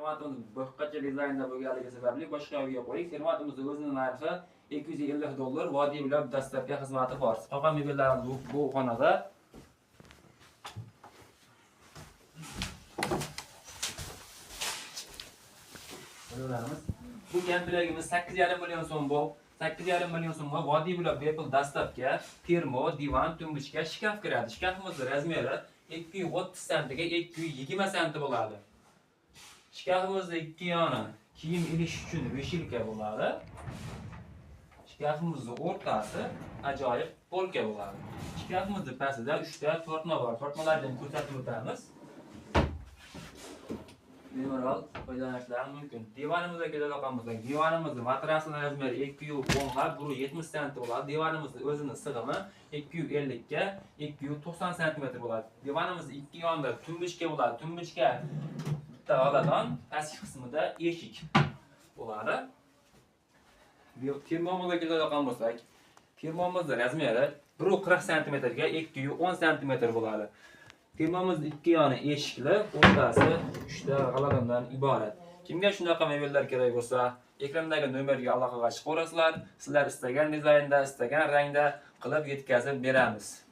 Fermatimiz boshqacha dizaynda bo'lganligi sababli boshqa uyga qo'ydik. Fermatimiz o'zining narxi $250. Vodiy bilan dastlabki xizmati bor. Qolgan mebellarimiz bu xonada. Bu komplekimiz 8,5 million so'm bu. 8,5 million so'mga vodiy bilan bepul dastlabki termo, divan, tumbuchka, shkaf kiradi. Shkafimizning razmeri 230 santiga 220 santi bo'ladi. Shkafimizning ikki yoni kiyim ilish uchun veshilka bo'ladi. Shkafimizning o'rtasi ajoyib polka bo'ladi. Shkafimizning pastida 3 ta tortma bor. Tortmalarni ko'rsatib o'tamiz. Bemalol foydalanishlari mumkin. Divanimizga keladigan divanimizning matrasining razmeri 210 ga 170 cm bo'ladi. Divanimizning o'zining sig'imi 250 ga 290 cm bo'ladi. Divanimizning ikki yonida tumbuchka bo'ladi. Tumbuchka bitta oladon, pastki qismida eshik bo'ladi. Termomizga keladigan bo'lsak, termomizning razmeri 140 cm ga 210 cm bo'ladi. Termomizning ikki yoni eshikli, o'rtasi 3 ta g'alabamdan iborat. Kimga shunaqa mebellar kerak bo'lsa, ekrandagi nomerga aloqaga chiqaverasizlar. Sizlar istagan dizaynda, istagan rangda qilib yetkazib beramiz.